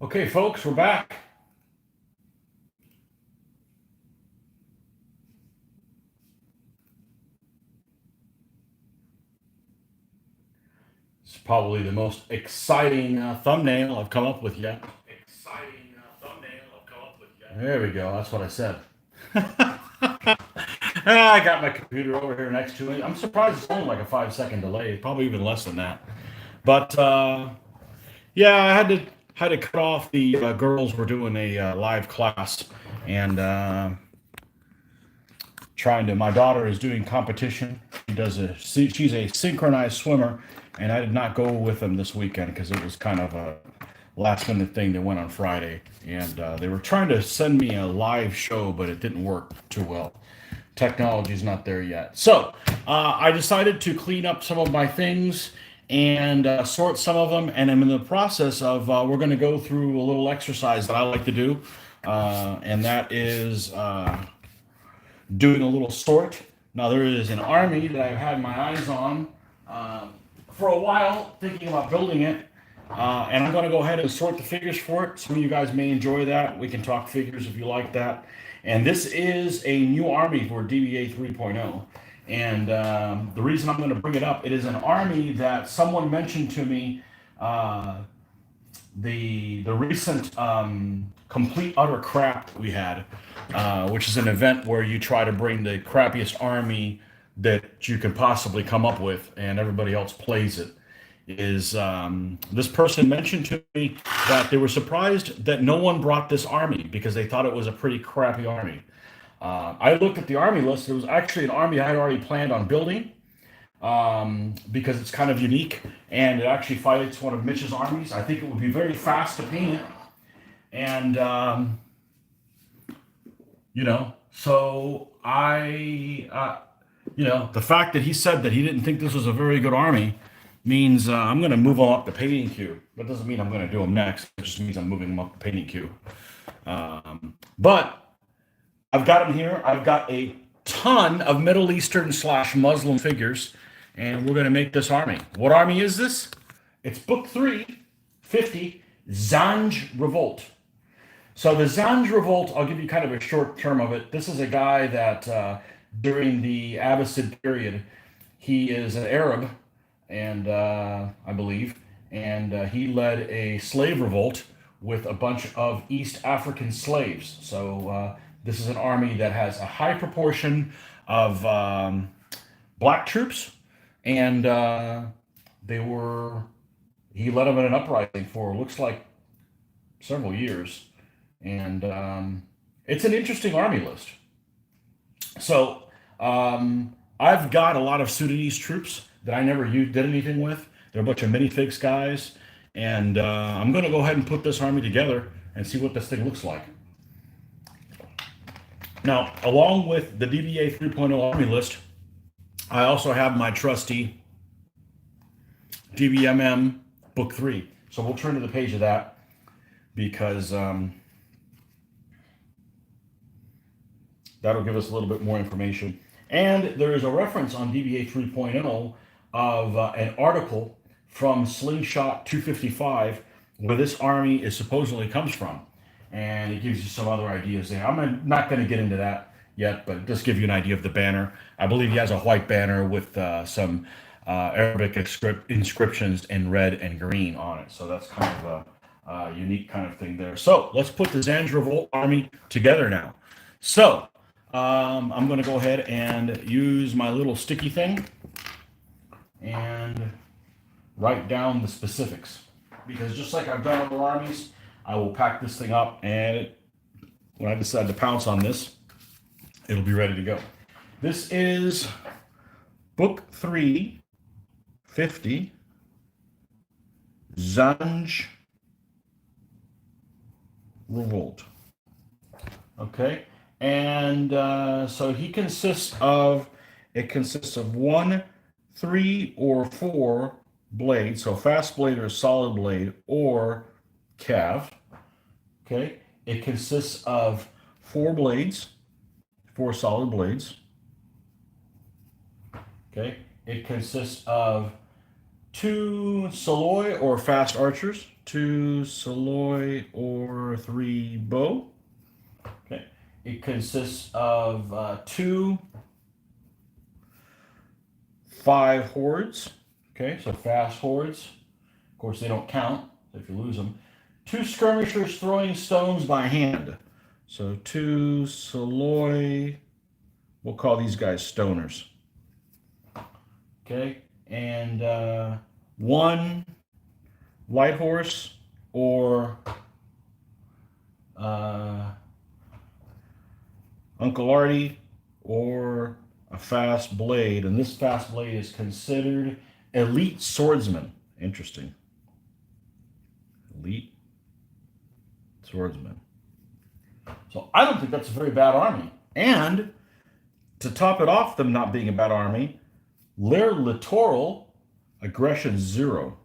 Okay, folks, we're back. It's probably the most exciting thumbnail I've come up with yet. There we go. That's what I said. I got my computer over here next to me. I'm surprised it's only like a 5 second delay. Probably even less than that. But yeah, I had to cut off. The girls were doing a live class, and trying to. My daughter is doing competition. She's a synchronized swimmer, and I did not go with them this weekend because it was kind of a last minute thing that went on Friday, and they were trying to send me a live show, but it didn't work too well. Technology's not there yet. So I decided to clean up some of my things and sort some of them, and I'm in the process of we're going to go through a little exercise that I like to do, and that is doing a little sort. Now, there is an army that I've had my eyes on for a while, thinking about building it. And I'm going to go ahead and sort the figures for it. Some of you guys may enjoy that. We can talk figures if you like that. And this is a new army for DBA 3.0. And the reason I'm going to bring it up, it is an army that someone mentioned to me uh, the recent complete utter crap that we had, which is an event where you try to bring the crappiest army that you can possibly come up with, and everybody else plays it. Is this person mentioned to me that they were surprised that no one brought this army because they thought it was a pretty crappy army. I looked at the army list. It was actually an army I had already planned on building because it's kind of unique and it actually fights one of Mitch's armies. I think it would be very fast to paint it, and so the fact that he said that he didn't think this was a very good army means I'm going to move them up the painting queue. That doesn't mean I'm going to do them next. It just means I'm moving them up the painting queue. But I've got them here. I've got a ton of Middle Eastern slash Muslim figures, and we're going to make this army. What army is this? It's Book 350, Zanj Revolt. So the Zanj Revolt, I'll give you kind of a short term of it. This is a guy that during the Abbasid period, he is an Arab, and I believe, and he led a slave revolt with a bunch of East African slaves. So this is an army that has a high proportion of black troops, and they were he led them in an uprising for looks like several years, and it's an interesting army list. So I've got a lot of Sudanese troops that I never did anything with. They're a bunch of minifigs guys, and I'm going to go ahead and put this army together and see what this thing looks like. Now, along with the DBA 3.0 army list, I also have my trusty DBMM Book 3. So we'll turn to the page of that because that'll give us a little bit more information. And there is a reference on DBA 3.0 of an article from Slingshot 255 where this army is supposedly comes from. And it gives you some other ideas there. I'm not going to get into that yet, but just give you an idea of the banner. I believe he has a white banner with some Arabic inscriptions in red and green on it. So that's kind of a unique kind of thing there. So let's put the Zanj Revolt army together now. So I'm going to go ahead and use my little sticky thing and write down the specifics. Because just like I've done other armies, I will pack this thing up, and when I decide to pounce on this, it'll be ready to go. This is Book 350, Zanj Revolt. Okay, and so it consists of one, three, or four blades. So fast blade or solid blade or cav. Okay, it consists of four blades, four solid blades. Okay, it consists of 2 Saloy or fast archers, 2 Saloy or 3 bow. Okay. It consists of 2 5 hordes. Okay, so fast hordes. Of course, they don't count if you lose them. 2 skirmishers throwing stones by hand. So 2 Saloy. We'll call these guys stoners. Okay, and 1 light horse or Uncle Artie or a fast blade. And this fast blade is considered elite swordsman. Interesting. Elite swordsman. So I don't think that's a very bad army. And to top it off, them not being a bad army, their littoral aggression 0.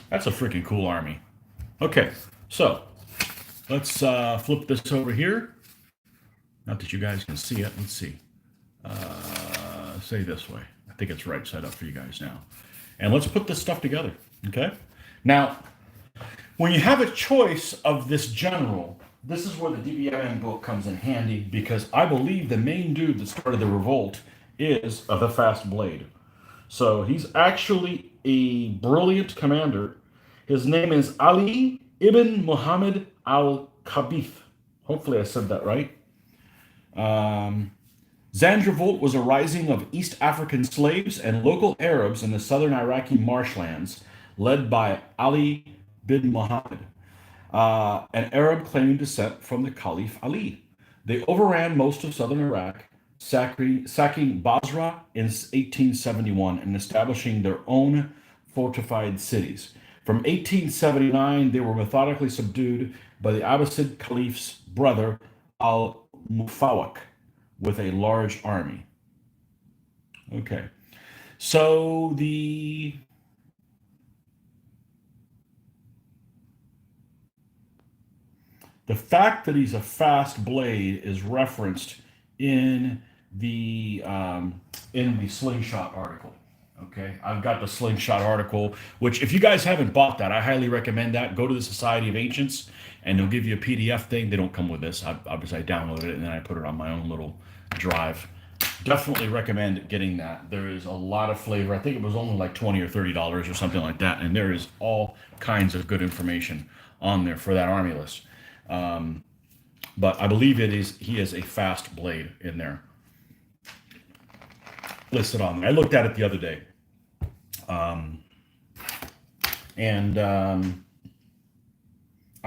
That's a freaking cool army. Okay, so let's flip this over here. Not that you guys can see it. Let's see. Say this way. I think it's right side up for you guys now. And let's put this stuff together. Okay. Now, when you have a choice of this general, this is where the DBMN book comes in handy, because I believe the main dude that started the revolt is the fast blade. So he's actually a brilliant commander. His name is Ali ibn Muhammad al-Khabith. Hopefully I said that right. Zandrevolt was a rising of East African slaves and local Arabs in the southern Iraqi marshlands, led by Ali bin Muhammad, an Arab claiming descent from the Caliph Ali. They overran most of southern Iraq, sacking Basra in 1871 and establishing their own fortified cities. From 1879, they were methodically subdued by the Abbasid Caliph's brother al-Mufawwaq with a large army. Okay, so the fact that he's a fast blade is referenced in the slingshot article. Okay, I've got the slingshot article, which if you guys haven't bought that, I highly recommend that. Go to the Society of Ancients, and they'll give you a PDF thing. They don't come with this. Obviously, I downloaded it and then I put it on my own little drive. Definitely recommend getting that. There is a lot of flavor. I think it was only like $20 or $30 or something like that, and there is all kinds of good information on there for that army list. But I believe he is a fast blade in there listed on there. I looked at it the other day.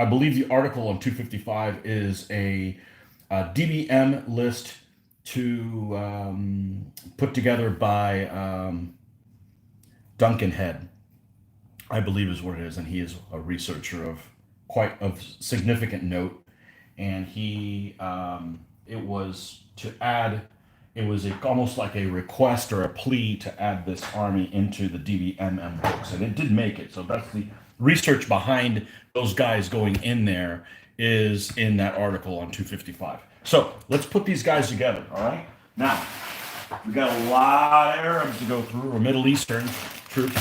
I believe the article on 255 is a DBM list to put together by Duncan Head, I believe is what it is, and he is a researcher of quite of significant note. And he it was almost like a request or a plea to add this army into the DBMM books, and it did make it. So that's the research behind those guys going in there is in that article on 255. So let's put these guys together, all right? Now, we've got a lot of Arabs to go through, or Middle Eastern troops.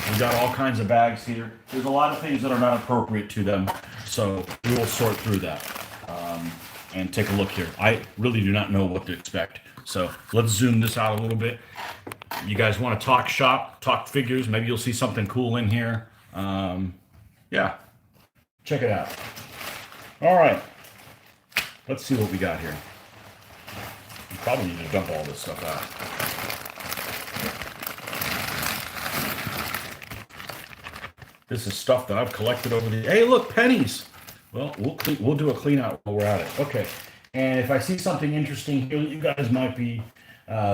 We've got all kinds of bags here. There's a lot of things that are not appropriate to them, so we will sort through that and take a look here. I really do not know what to expect. So let's zoom this out a little bit. You guys want to talk shop, talk figures, maybe you'll see something cool in here. Yeah, check it out. All right, let's see what we got here. You probably need to dump all this stuff out. This is stuff that I've collected over the... Hey, look, pennies. Well, we'll do a clean out while we're at it. Okay. And if I see something interesting here, you guys might be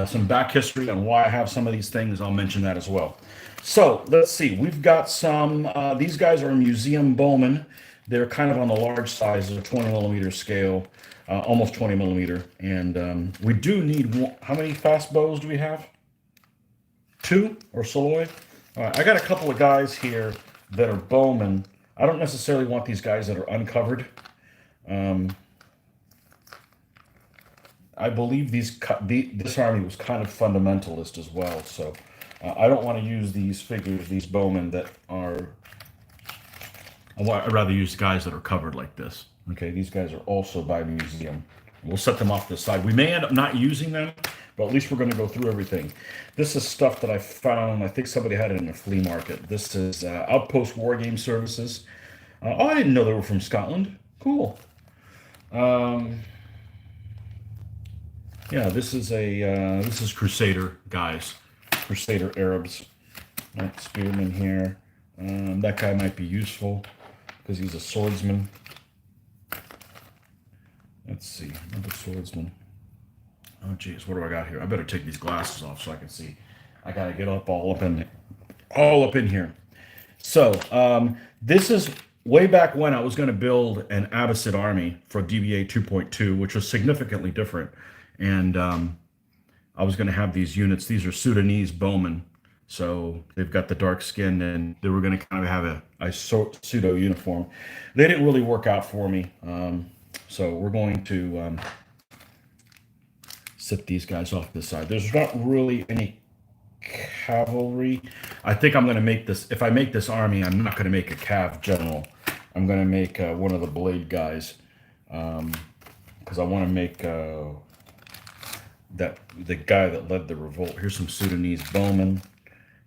some back history on why I have some of these things, I'll mention that as well. So let's see. We've got some, these guys are museum bowmen. They're kind of on the large size, a 20 millimeter scale, almost 20 millimeter. And we do need how many fast bows do we have? 2 or Saloy? All right, I got a couple of guys here that are bowmen. I don't necessarily want these guys that are uncovered. I believe this army was kind of fundamentalist as well, so I don't want to use these figures, these bowmen that are. I'd rather use guys that are covered like this. Okay, these guys are also by museum. We'll set them off to the side. We may end up not using them, but at least we're going to go through everything. This is stuff that I found. I think somebody had it in a flea market. This is Outpost War Game Services. Oh, I didn't know they were from Scotland. Cool. Yeah, this is Crusader guys, Crusader Arabs. Right, spearman here. That guy might be useful because he's a swordsman. Let's see, another swordsman. Oh geez, what do I got here? I better take these glasses off so I can see. I gotta get all up in here. So this is way back when I was going to build an Abbasid army for DBA 2.2, which was significantly different. And I was going to have these units. These are Sudanese bowmen. So they've got the dark skin, and they were going to kind of have a pseudo uniform. They didn't really work out for me. So we're going to set these guys off to the side. There's not really any cavalry. I think I'm going to make this, if I make this army, I'm not going to make a cav general. I'm going to make one of the blade guys, because I want to make the guy that led the revolt. Here's some Sudanese bowmen.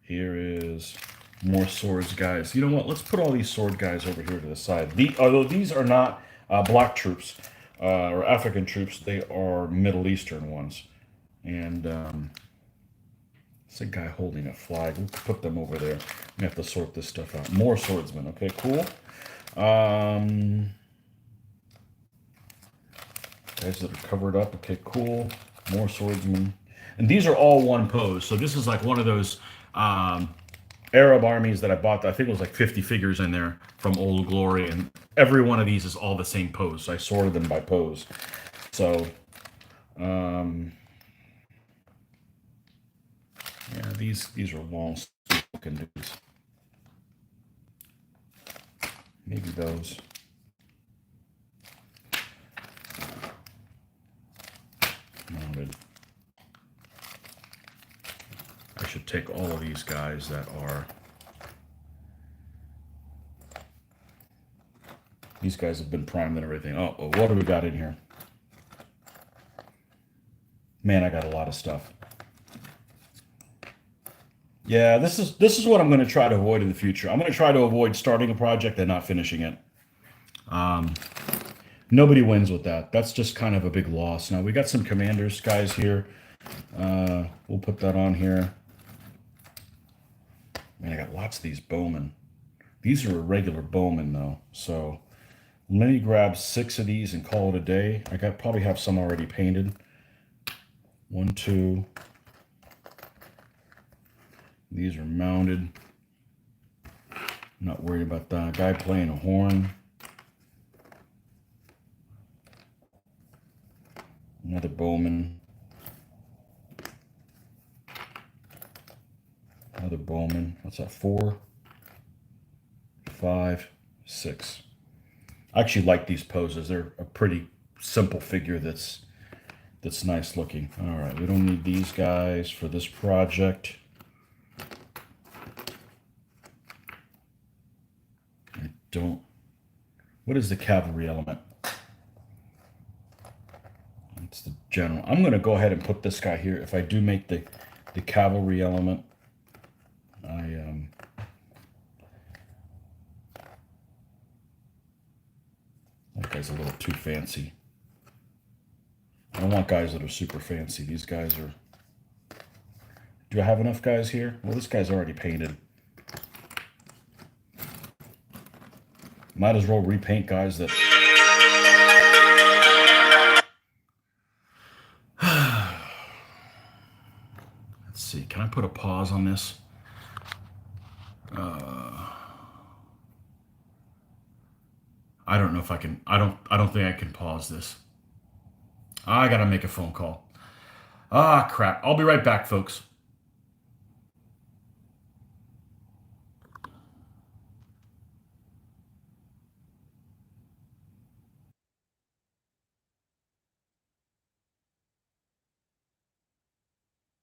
Here is more swords guys. You know what? Let's put all these sword guys over here to the side. Although these are not black troops or African troops, they are Middle Eastern ones. And it's a guy holding a flag. We'll put them over there. We have to sort this stuff out. More swordsmen. Okay, cool. Guys that are covered up. Okay, cool. More swordsmen. And these are all one pose. So this is like one of those Arab armies that I bought. I think it was like 50 figures in there from Old Glory. And every one of these is all the same pose. So I sorted them by pose. So, yeah, these are long looking dudes. Maybe those. Mounted. I should take all of these guys that are. These guys have been primed and everything. Oh, what do we got in here? Man, I got a lot of stuff. Yeah, this is what I'm going to try to avoid in the future. I'm going to try to avoid starting a project and not finishing it. Nobody wins with that. That's just kind of a big loss. Now, we got some commanders guys here. We'll put that on here. Man, I got lots of these bowmen. These are irregular bowmen, though. So let me grab 6 of these and call it a day. I probably have some already painted. 1, 2. These are mounted. Not worried about that. Guy playing a horn. Another bowman. Another bowman. What's that? 4, 5, 6. I actually like these poses. They're a pretty simple figure that's nice looking. All right, we don't need these guys for this project. I don't. What is the cavalry element? It's the general. I'm going to go ahead and put this guy here. If I do make the cavalry element, that guy's a little too fancy. I don't want guys that are super fancy. These guys are. Do I have enough guys here? Well, this guy's already painted. Might as well repaint guys that. Let's see. Can I put a pause on this? I don't know if I can. I don't think I can pause this. I gotta make a phone call. Ah, crap. I'll be right back, folks.